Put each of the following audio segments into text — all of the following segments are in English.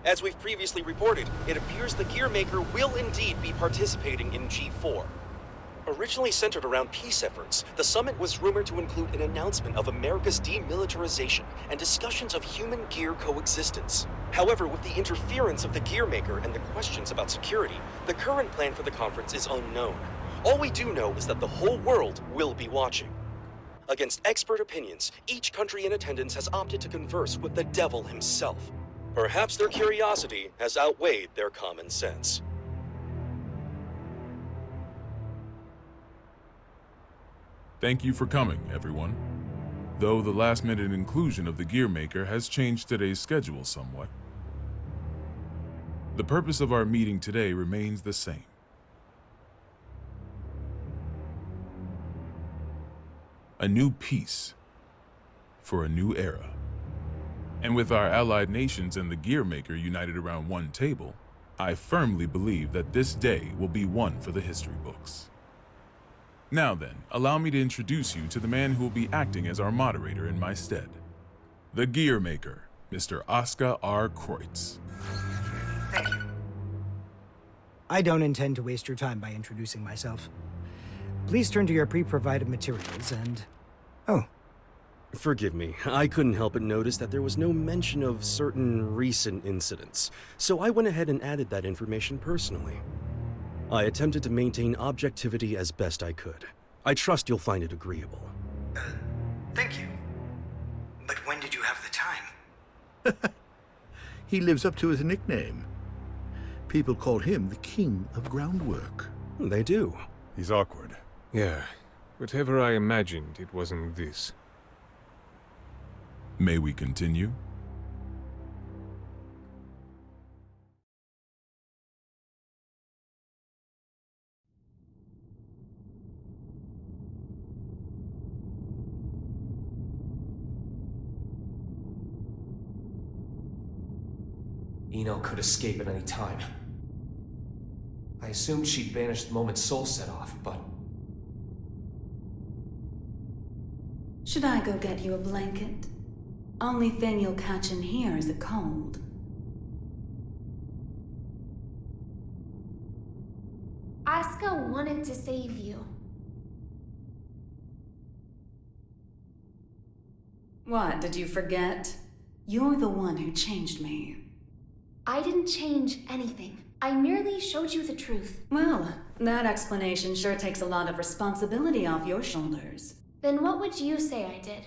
As we've previously reported, it appears the Gearmaker will indeed be participating in G4. Originally centered around peace efforts, the summit was rumored to include an announcement of America's demilitarization and discussions of human-gear coexistence. However, with the interference of the Gearmaker and the questions about security, the current plan for the conference is unknown. All we do know is that the whole world will be watching. Against expert opinions, each country in attendance has opted to converse with the devil himself. Perhaps their curiosity has outweighed their common sense. Thank you for coming, everyone. Though the last-minute inclusion of the Gearmaker has changed today's schedule somewhat, the purpose of our meeting today remains the same. A new peace for a new era. And with our allied nations and the Gearmaker united around one table, I firmly believe that this day will be one for the history books. Now then, allow me to introduce you to the man who will be acting as our moderator in my stead. The Gearmaker, Mr. Oscar R. Kreutz. Thank you. I don't intend to waste your time by introducing myself. Please turn to your pre-provided materials and... Oh. Forgive me, I couldn't help but notice that there was no mention of certain recent incidents, so I went ahead and added that information personally. I attempted to maintain objectivity as best I could. I trust you'll find it agreeable. Thank you. But when did you have the time? He lives up to his nickname. People call him the King of Groundwork. They do. He's awkward. Yeah, whatever I imagined, it wasn't this. May we continue? Eno could escape at any time. I assumed she'd vanished the moment Soul set off, but... Should I go get you a blanket? Only thing you'll catch in here is a cold. Asuka wanted to save you. What, did you forget? You're the one who changed me. I didn't change anything. I merely showed you the truth. Well, that explanation sure takes a lot of responsibility off your shoulders. Then what would you say I did?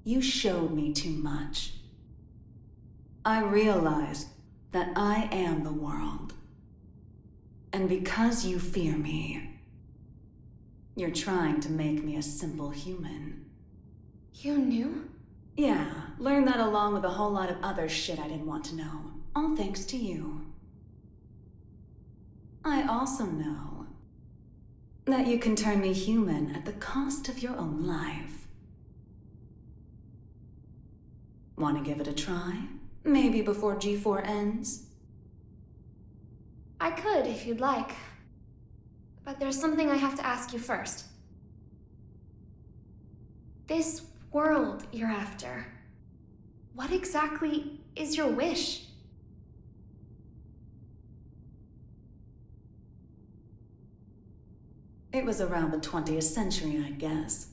You showed me too much. I realized that I am the world. And because you fear me, you're trying to make me a simple human. You knew? Yeah, learned that along with a whole lot of other shit I didn't want to know. All thanks to you. I also know that you can turn me human at the cost of your own life. Want to give it a try? Maybe before G4 ends? I could, if you'd like. But there's something I have to ask you first. This world you're after, what exactly is your wish? It was around the 20th century, I guess.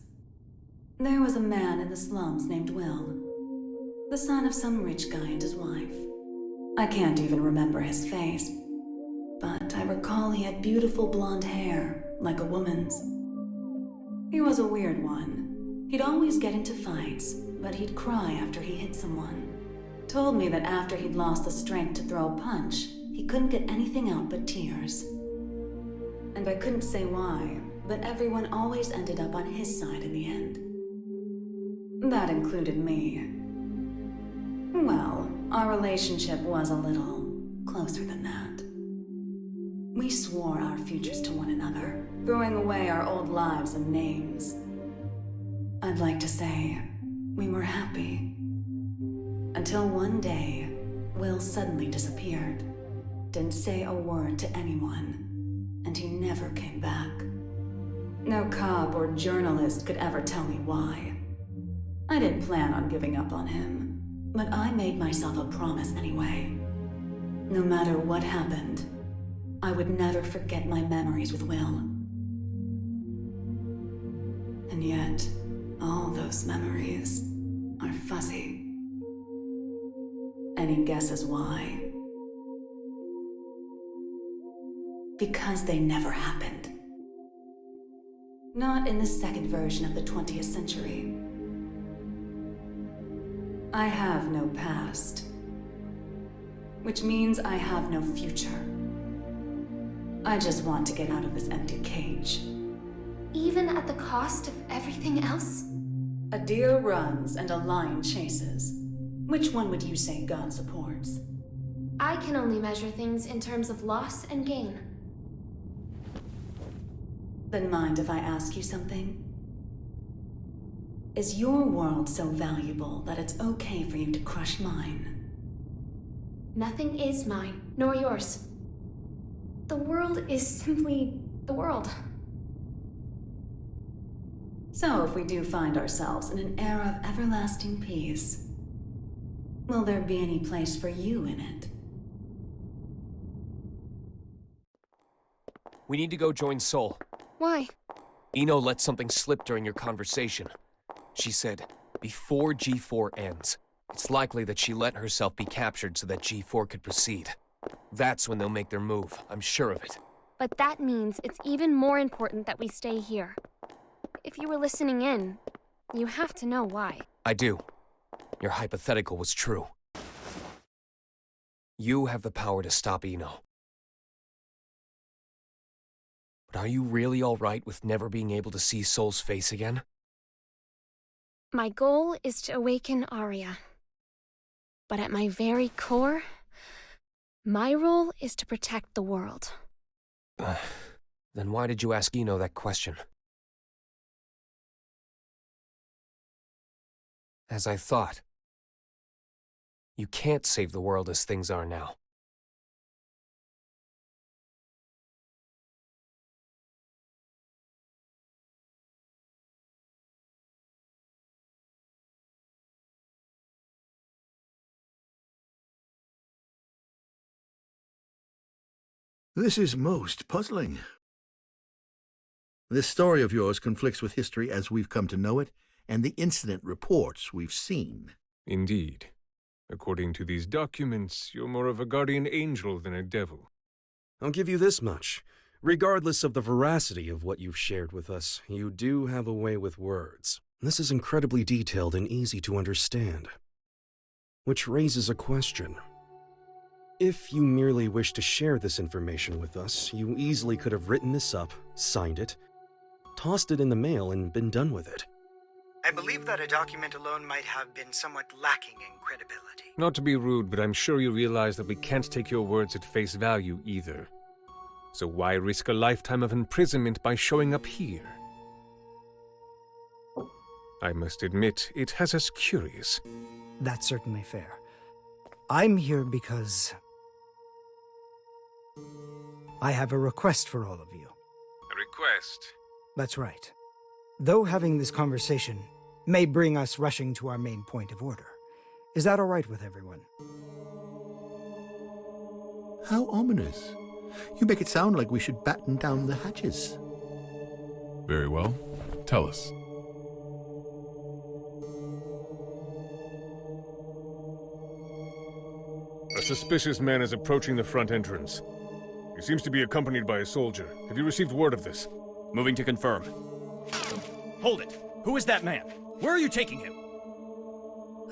There was a man in the slums named Will, the son of some rich guy and his wife. I can't even remember his face, but I recall he had beautiful blonde hair, like a woman's. He was a weird one. He'd always get into fights, but he'd cry after he hit someone. Told me that after he'd lost the strength to throw a punch, he couldn't get anything out but tears. And I couldn't say why, but everyone always ended up on his side in the end. That included me. Well, our relationship was a little closer than that. We swore our futures to one another, throwing away our old lives and names. I'd like to say we were happy. Until one day, Will suddenly disappeared. Didn't say a word to anyone. And he never came back. No cop or journalist could ever tell me why. I didn't plan on giving up on him, but I made myself a promise anyway. No matter what happened, I would never forget my memories with Will. And yet, all those memories are fuzzy. Any guesses why? Because they never happened. Not in the second version of the 20th century. I have no past. Which means I have no future. I just want to get out of this empty cage. Even at the cost of everything else? A deer runs and a lion chases. Which one would you say God supports? I can only measure things in terms of loss and gain. Then mind if I ask you something? Is your world so valuable that it's okay for you to crush mine? Nothing is mine, nor yours. The world is simply the world. So if we do find ourselves in an era of everlasting peace, will there be any place for you in it? We need to go join Sol. Why? Eno let something slip during your conversation. She said, before G4 ends, it's likely that she let herself be captured so that G4 could proceed. That's when they'll make their move, I'm sure of it. But that means it's even more important that we stay here. If you were listening in, you have to know why. I do. Your hypothetical was true. You have the power to stop Eno. But are you really all right with never being able to see Sol's face again? My goal is to awaken Arya. But at my very core, my role is to protect the world. Then why did you ask Eno that question? As I thought, you can't save the world as things are now. This is most puzzling. This story of yours conflicts with history as we've come to know it, and the incident reports we've seen. Indeed. According to these documents, you're more of a guardian angel than a devil. I'll give you this much. Regardless of the veracity of what you've shared with us, you do have a way with words. This is incredibly detailed and easy to understand. Which raises a question. If you merely wish to share this information with us, you easily could have written this up, signed it, tossed it in the mail, and been done with it. I believe that a document alone might have been somewhat lacking in credibility. Not to be rude, but I'm sure you realize that we can't take your words at face value either. So why risk a lifetime of imprisonment by showing up here? I must admit, it has us curious. That's certainly fair. I'm here because I have a request for all of you. A request? That's right. Though having this conversation may bring us rushing to our main point of order, is that all right with everyone? How ominous. You make it sound like we should batten down the hatches. Very well. Tell us. A suspicious man is approaching the front entrance. He seems to be accompanied by a soldier. Have you received word of this? Moving to confirm. Hold it! Who is that man? Where are you taking him?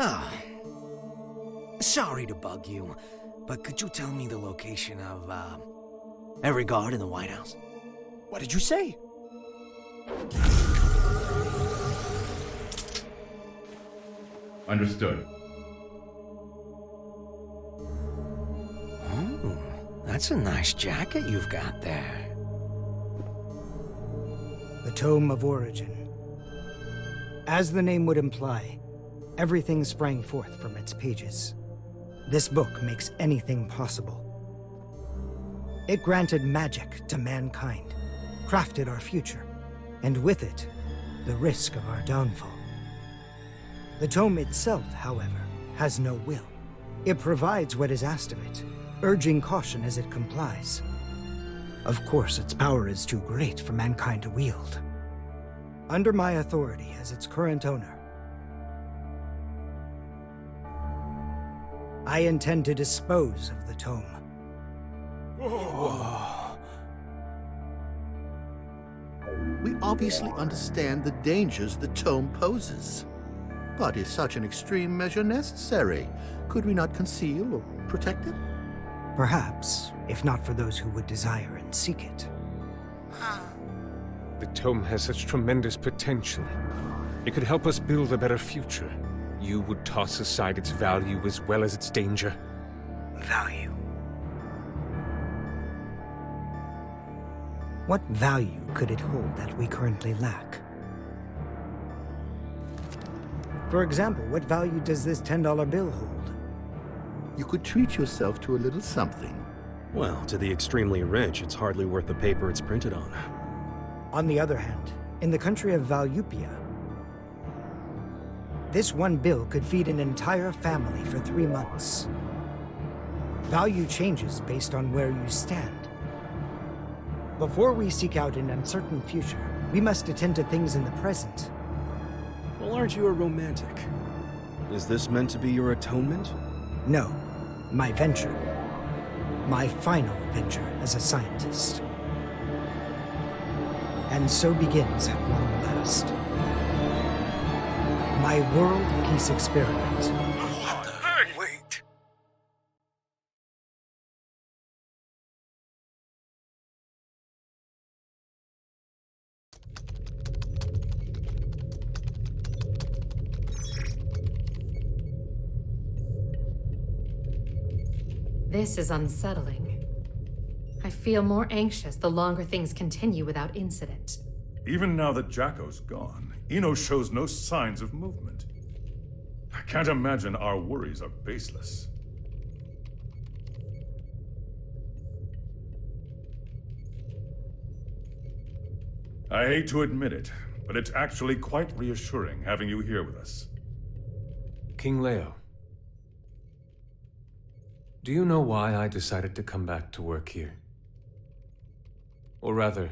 Ah. Sorry to bug you, but could you tell me the location of, every guard in the White House? What did you say? Understood. Oh, that's a nice jacket you've got there. The Tome of Origin. As the name would imply, everything sprang forth from its pages. This book makes anything possible. It granted magic to mankind, crafted our future, and with it, the risk of our downfall. The tome itself, however, has no will. It provides what is asked of it, urging caution as it complies. Of course, its power is too great for mankind to wield. Under my authority as its current owner, I intend to dispose of the tome. We obviously understand the dangers the tome poses. But is such an extreme measure necessary? Could we not conceal or protect it? Perhaps, if not for those who would desire and seek it. The tome has such tremendous potential. It could help us build a better future. You would toss aside its value as well as its danger. Value. What value could it hold that we currently lack? For example, what value does this $10 bill hold? You could treat yourself to a little something. Well, to the extremely rich, it's hardly worth the paper it's printed on. On the other hand, in the country of Valyupia, this one bill could feed an entire family for 3 months. Value changes based on where you stand. Before we seek out an uncertain future, we must attend to things in the present. Well, aren't you a romantic? Is this meant to be your atonement? No, my venture. My final venture as a scientist. And so begins at long last. My world peace experiment. Wait. This is unsettling. I feel more anxious the longer things continue without incident. Even now that Jacko's gone, Eno shows no signs of movement. I can't imagine our worries are baseless. I hate to admit it, but it's actually quite reassuring having you here with us. King Leo, do you know why I decided to come back to work here? Or rather,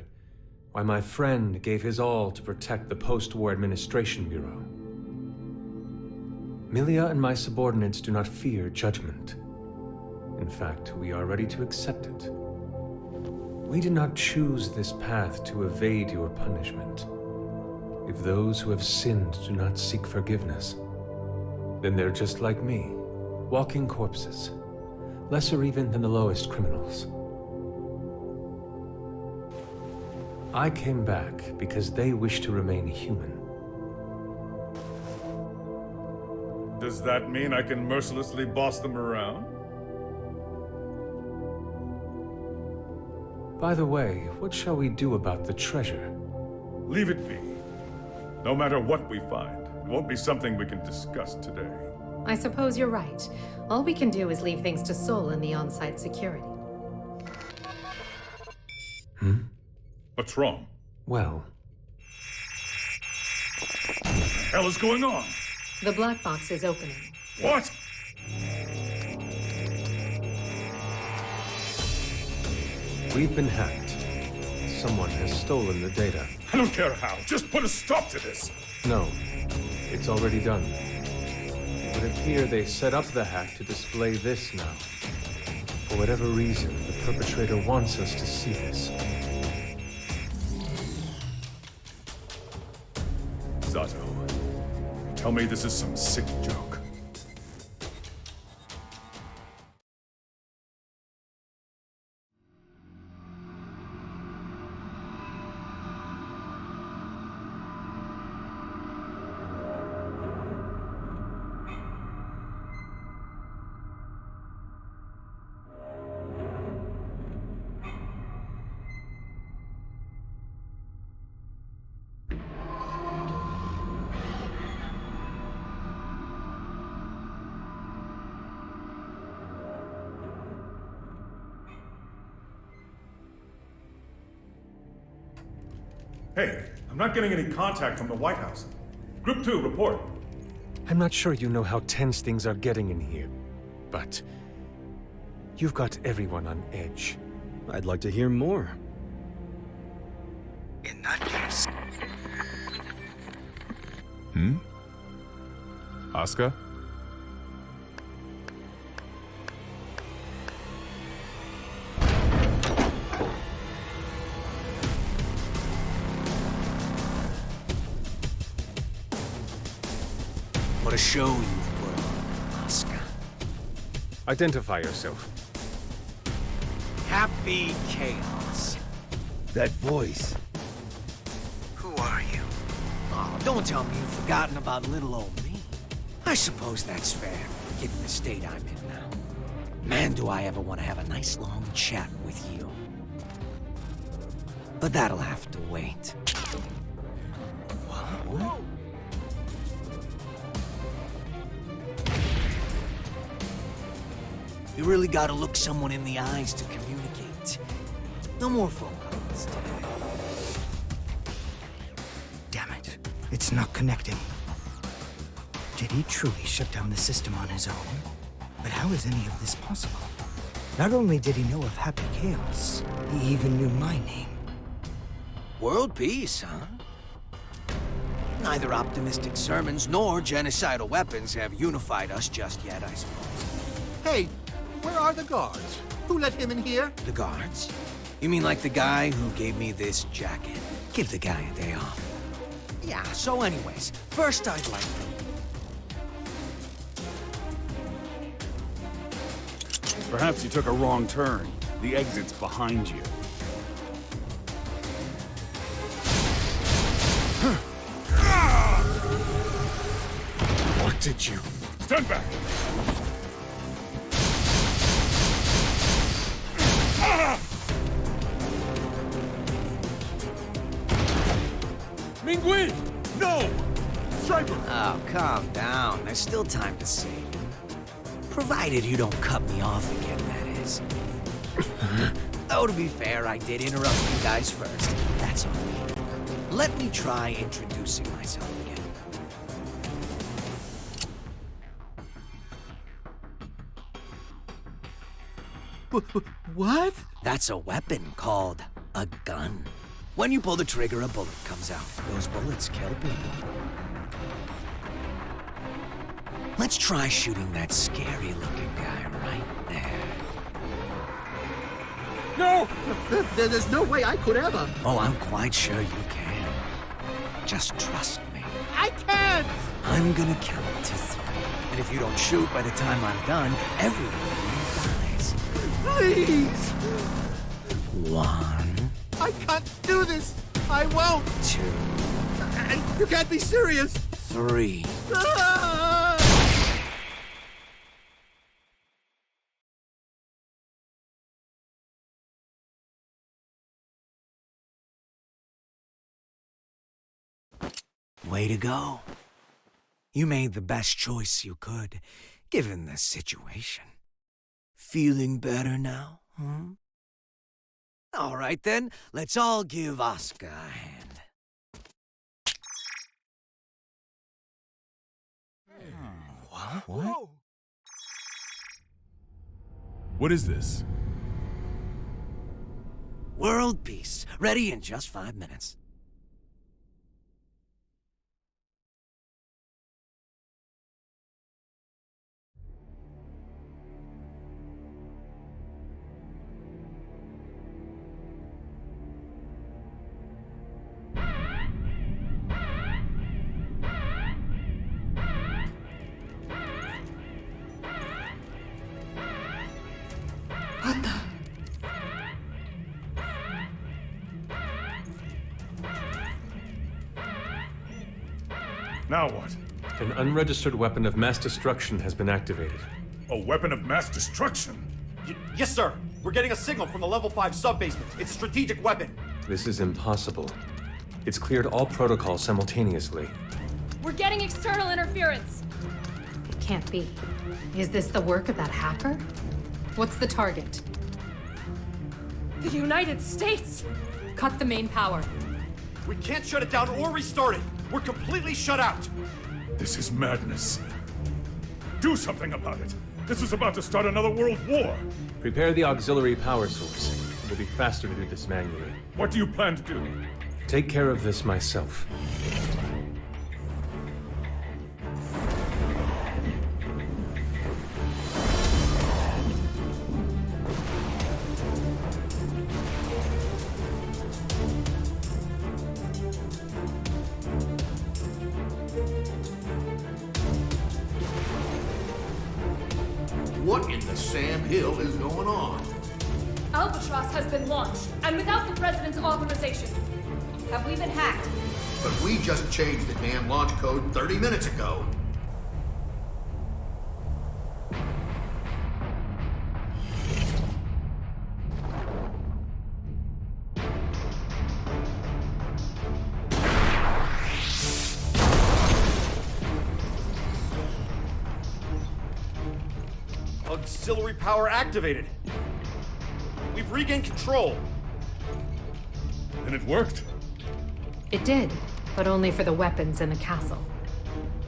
why my friend gave his all to protect the Post-War Administration Bureau? Milia and my subordinates do not fear judgment. In fact, we are ready to accept it. We did not choose this path to evade your punishment. If those who have sinned do not seek forgiveness, then they're just like me, walking corpses, lesser even than the lowest criminals. I came back because they wish to remain human. Does that mean I can mercilessly boss them around? By the way, what shall we do about the treasure? Leave it be. No matter what we find, it won't be something we can discuss today. I suppose you're right. All we can do is leave things to Sol and the on-site security. What's wrong? Well, What the hell is going on? The black box is opening. What? we've been hacked. Someone has stolen the data. I don't care how. Just put a stop to this. No, it's already done. It would appear they set up the hack to display this now. For whatever reason, the perpetrator wants us to see this. Zato, tell me this is some sick joke. Hey, I'm not getting any contact from the White House. Group 2, report. I'm not sure you know how tense things are getting in here, but you've got everyone on edge. I'd like to hear more. In that case... Asuka? What a show you've put on, Asuka. Identify yourself. Happy Chaos. That voice. Who are you? Oh, don't tell me you've forgotten about little old me. I suppose that's fair, given the state I'm in now. Man, do I ever want to have a nice long chat with you. But that'll have to wait. What? You really gotta look someone in the eyes to communicate. No more phone calls today. Damn it. It's not connecting. Did he truly shut down the system on his own? But how is any of this possible? Not only did he know of Happy Chaos, he even knew my name. World peace, huh? Neither optimistic sermons nor genocidal weapons have unified us just yet, I suppose. Hey, where are the guards? Who let him in here? The guards? You mean like the guy who gave me this jacket? Give the guy a day off. Yeah, so anyways, first I'd like to... Perhaps you took a wrong turn. The exit's behind you. What did you... Stand back! Mingui! No! Striper! Oh, calm down. There's still time to save. Provided you don't cut me off again, that is. Though, to be fair, I did interrupt you guys first. That's on me. Let me try introducing myself again. What? That's a weapon called a gun. When you pull the trigger, a bullet comes out. Those bullets kill people. Let's try shooting that scary-looking guy right there. No! There's no way I could ever. Oh, I'm quite sure you can. Just trust me. I can't! I'm gonna count to 3. And if you don't shoot by the time I'm done, everyone dies. Please! 1. I can't do this! I won't! 2. You can't be serious! 3. Ah! Way to go. You made the best choice you could, given the situation. Feeling better now, huh? All right then, let's all give Asuka a hand. What? What is this? World peace, ready in just 5 minutes. Now what? An unregistered weapon of mass destruction has been activated. A weapon of mass destruction? Yes, sir. We're getting a signal from the level 5 sub-basement. It's a strategic weapon. This is impossible. It's cleared all protocols simultaneously. We're getting external interference. It can't be. Is this the work of that hacker? What's the target? The United States! Cut the main power. We can't shut it down or restart it. We're completely shut out. This is madness. Do something about it. This is about to start another world war! Prepare the auxiliary power source. It will be faster to do this manually. What do you plan to do? Take care of this myself. What in the Sam Hill is going on? Albatross has been launched, and without the President's authorization. Have we been hacked? But we just changed the damn launch code 30 minutes ago. Auxiliary power activated. We've regained control. And it worked? It did, but only for the weapons in the castle.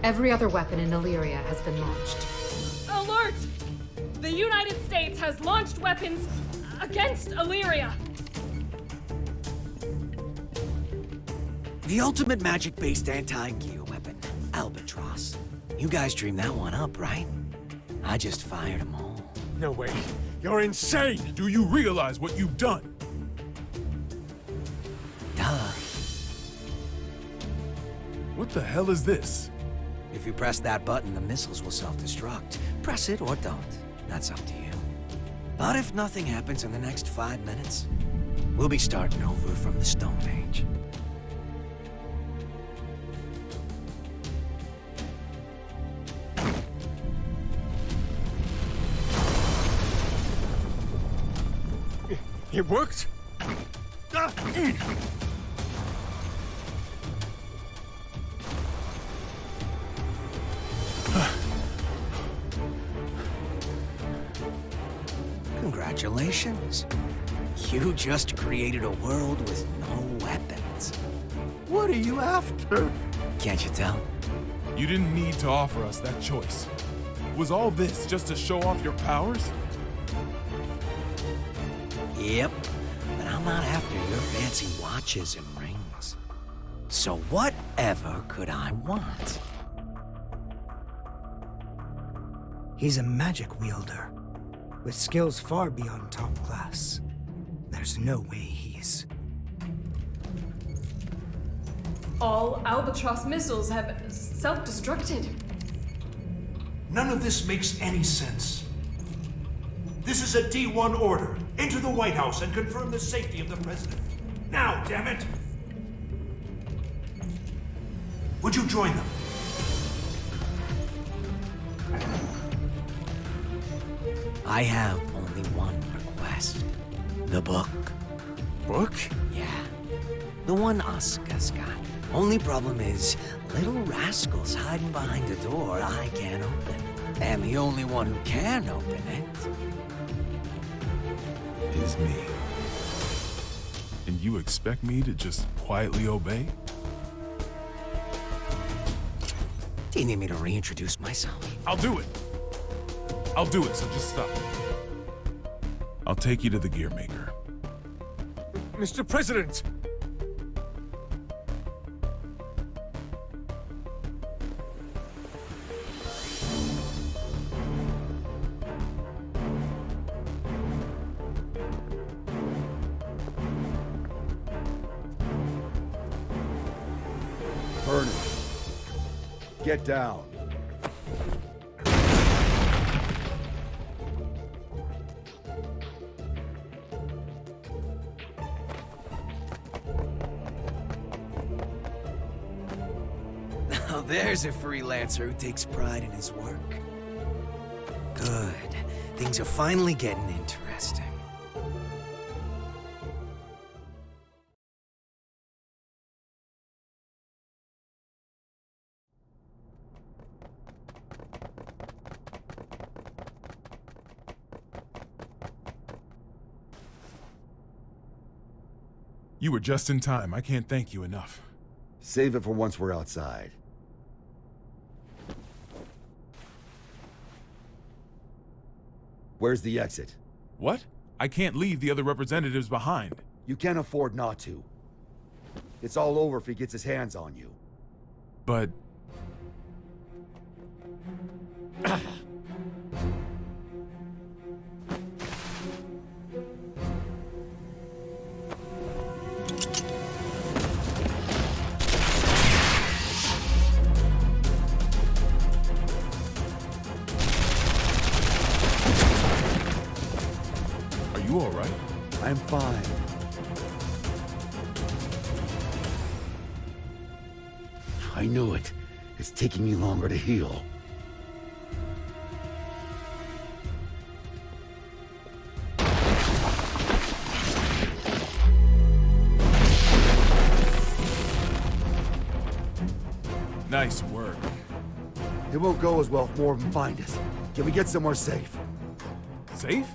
Every other weapon in Illyria has been launched. Alert! The United States has launched weapons against Illyria. The ultimate magic-based anti-gear weapon, Albatross. You guys dreamed that one up, right? I just fired them all. No way. You're insane! Do you realize what you've done? Duh. What the hell is this? If you press that button, the missiles will self-destruct. Press it or don't. That's up to you. But if nothing happens in the next 5 minutes, we'll be starting over from the Stone Age. It worked? Congratulations. You just created a world with no weapons. What are you after? Can't you tell? You didn't need to offer us that choice. Was all this just to show off your powers? Yep, but I'm not after your fancy watches and rings. So whatever could I want? He's a magic wielder, with skills far beyond top class. There's no way he's... All Albatross missiles have self-destructed. None of this makes any sense. This is a D1 order. Enter the White House and confirm the safety of the president. Now, damn it! Would you join them? I have only one request. The book. Book? Yeah. The one Asuka's got. Only problem is, little rascal's hiding behind a door I can't open. And the only one who can open it is me. And you expect me to just quietly obey? Do you need me to reintroduce myself? I'll do it. I'll do it, so just stop. I'll take you to the gear maker. Mr. President! Burn it. Get down. Now there's a freelancer who takes pride in his work. Good. Things are finally getting interesting. You were just in time. I can't thank you enough. Save it for once we're outside. Where's the exit? What? I can't leave the other representatives behind. You can't afford not to. It's all over if he gets his hands on you. But... Are you all right? I'm fine. I knew it. It's taking me longer to heal. Nice work. It won't go as well if more of them find us. Can we get somewhere safe? Safe?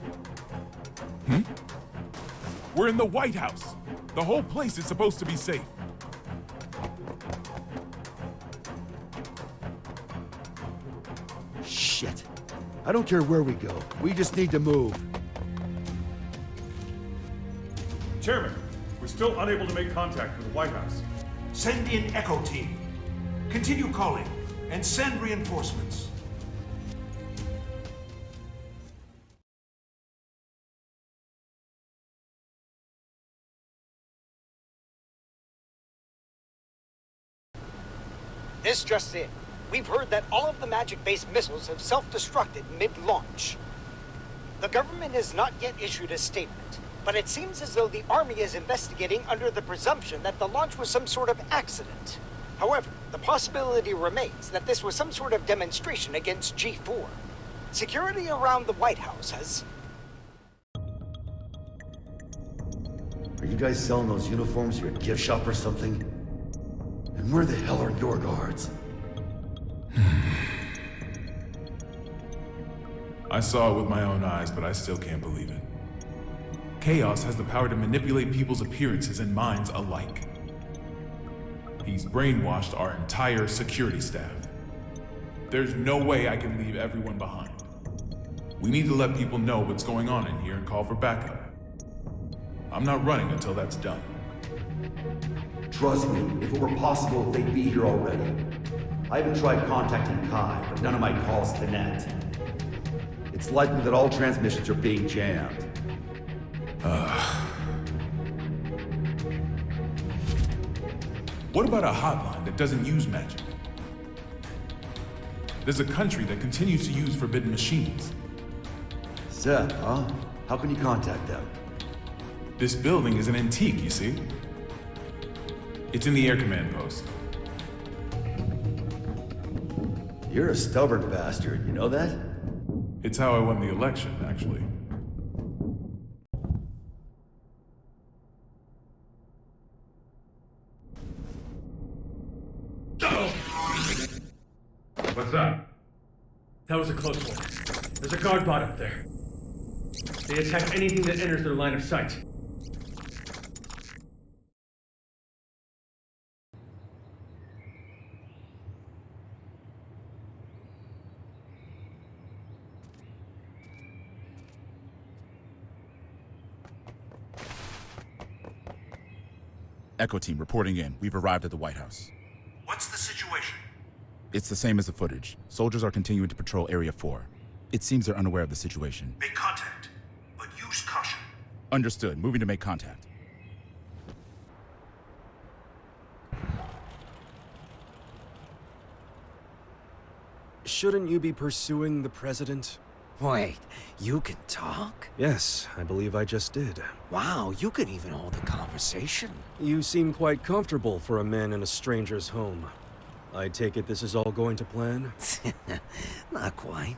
We're in the White House. The whole place is supposed to be safe. Shit. I don't care where we go. We just need to move. Chairman, we're still unable to make contact with the White House. Send in Echo Team. Continue calling and send reinforcements. This just in. We've heard that all of the magic-based missiles have self-destructed mid-launch. The government has not yet issued a statement, but it seems as though the Army is investigating under the presumption that the launch was some sort of accident. However, the possibility remains that this was some sort of demonstration against G4. Security around the White House has... Are you guys selling those uniforms at your gift shop or something? And where the hell are your guards? I saw it with my own eyes, but I still can't believe it. Chaos has the power to manipulate people's appearances and minds alike. He's brainwashed our entire security staff. There's no way I can leave everyone behind. We need to let people know what's going on in here and call for backup. I'm not running until that's done. Trust me, if it were possible, they'd be here already. I haven't tried contacting Kai, but none of my calls connect. It's likely that all transmissions are being jammed. What about a hotline that doesn't use magic? There's a country that continues to use forbidden machines. Seth, huh? How can you contact them? This building is an antique, you see? It's in the air command post. You're a stubborn bastard, you know that? It's how I won the election, actually. What's that? That was a close one. There's a guard bot up there. They attack anything that enters their line of sight. Echo Team reporting in. We've arrived at the White House. What's the situation? It's the same as the footage. Soldiers are continuing to patrol Area 4. It seems they're unaware of the situation. Make contact, but use caution. Understood. Moving to make contact. Shouldn't you be pursuing the president? Wait, you can talk? Yes, I believe I just did. Wow, you can even hold a conversation. You seem quite comfortable for a man in a stranger's home. I take it this is all going to plan? Not quite.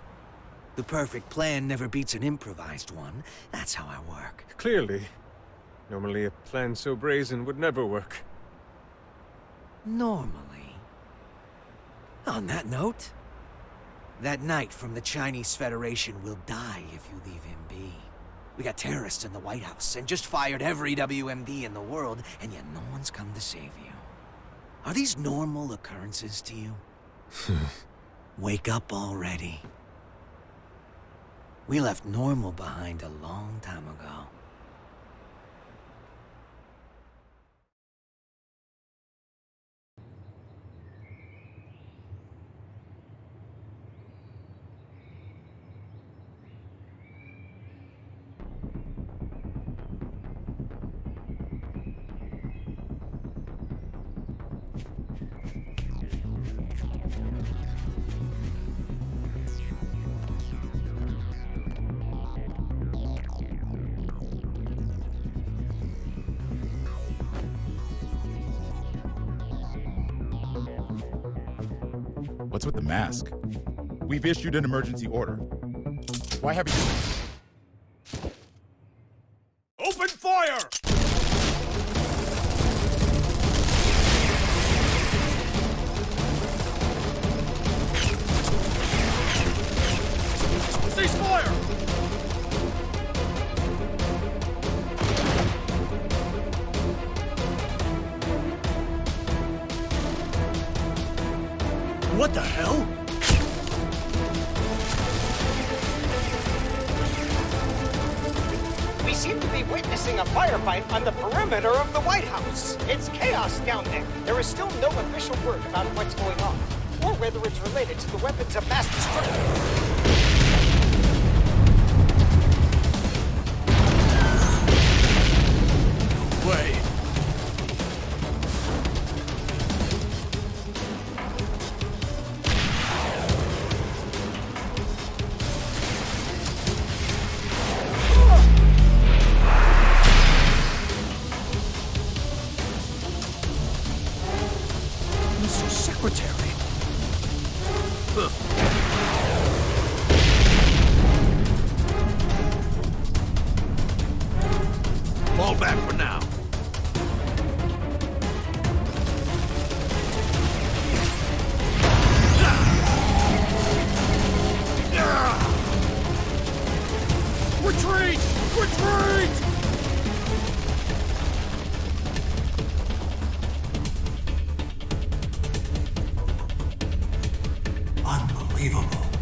The perfect plan never beats an improvised one. That's how I work. Clearly. Normally a plan so brazen would never work. Normally. On that note, that knight from the Chinese Federation will die if you leave him be. We got terrorists in the White House and just fired every WMD in the world, and yet no one's come to save you. Are these normal occurrences to you? Wake up already. We left normal behind a long time ago. What's with the mask? We've issued an emergency order. Why haven't you... Open fire! Cease fire! What the hell? We seem to be witnessing a firefight on the perimeter of the White House. It's chaos down there. There is still no official word about what's going on, or whether it's related to the weapons of mass destruction. Wait. Mr. Secretary. Fall back for now. Retreat! Retreat! Unbelievable.